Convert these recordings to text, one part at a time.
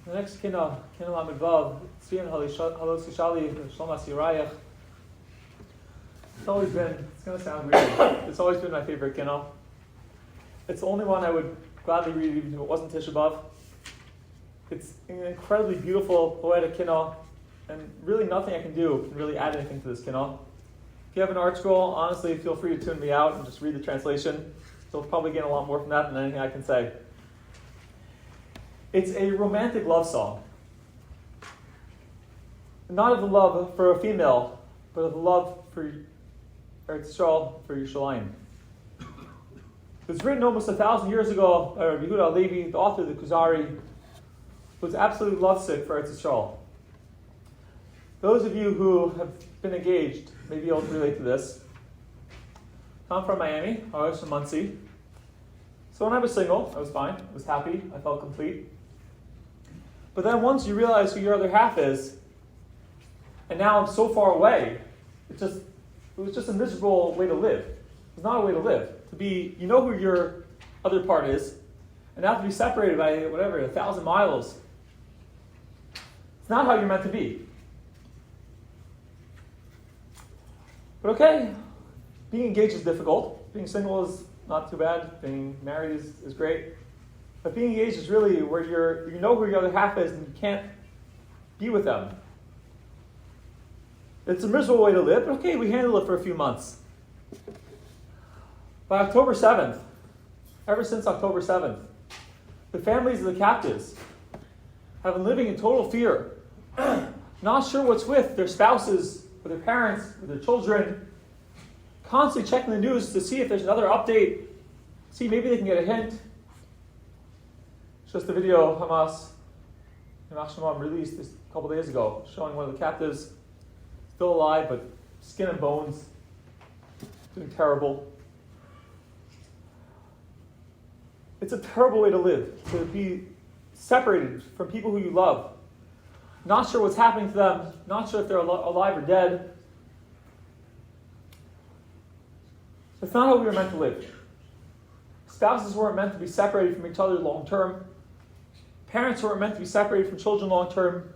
The next Kinna Lamed Vav, Tzvian Halos Yishali, Shlomas Yirayach. It's going to sound weird, it's always been my favorite Kinna. It's the only one I would gladly read even if it wasn't Tisha B'Av. It's an incredibly beautiful, poetic Kinna, and really nothing I can do can really add anything to this Kinna. If you have an art scroll, honestly, feel free to tune me out and just read the translation. You'll probably gain a lot more from that than anything I can say. It's a romantic love song. Not of the love for a female, but of the love for Yisroel, for Yerushalayim. It was written almost 1,000 years ago by Rabbi Levi, the author of the Kuzari, who was absolutely lovesick for Yisroel. Those of you who have been engaged may be able to relate to this. I'm from Miami. I was from Muncie. So when I was single, I was fine. I was happy. I felt complete. But then once you realize who your other half is, and now I'm so far away, it was just a miserable way to live. It's not a way to live. To be, you know who your other part is, and now to be separated by 1,000 miles. It's not how you're meant to be. But okay, being engaged is difficult. Being single is not too bad. Being married is great. But being engaged is really where you know who your other half is and you can't be with them. It's a miserable way to live, but okay, we handle it for a few months. By October 7th, ever since October 7th, the families of the captives have been living in total fear, not sure what's with their spouses, with their parents, with their children, constantly checking the news to see if there's another update, see maybe they can get a hint. It's just a video Hamas released this a couple days ago, showing one of the captives still alive, but skin and bones, doing terrible. It's a terrible way to live, to be separated from people who you love, not sure what's happening to them, not sure if they're alive or dead. It's not how we were meant to live. Spouses weren't meant to be separated from each other long term. Parents weren't meant to be separated from children long term.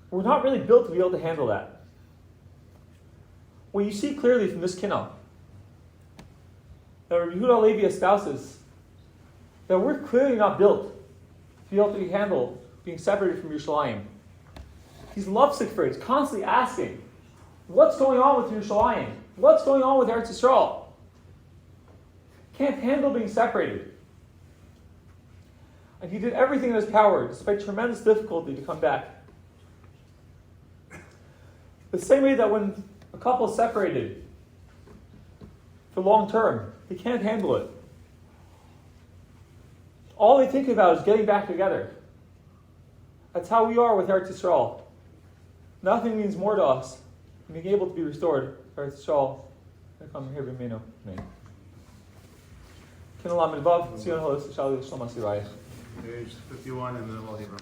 We're not really built to be able to handle that. What you see clearly from this Kinna, that Rabbi Levi espouses, that we're clearly not built to be able to handle being separated from Yerushalayim. He's lovesick for it. He's constantly asking, what's going on with Yerushalayim? What's going on with Eretz Yisrael? Can't handle being separated. And he did everything in his power, despite tremendous difficulty, to come back. The same way that when a couple is separated for long term, they can't handle it. All they think about is getting back together. That's how we are with Eretz Yisrael. Nothing means more to us than being able to be restored. Eretz Yisrael. Come here, B'meinu. Kinna Lamed Vav, Tzion Halos Yishali Shlomas Yirayach. Page 51 in the Ohaiv.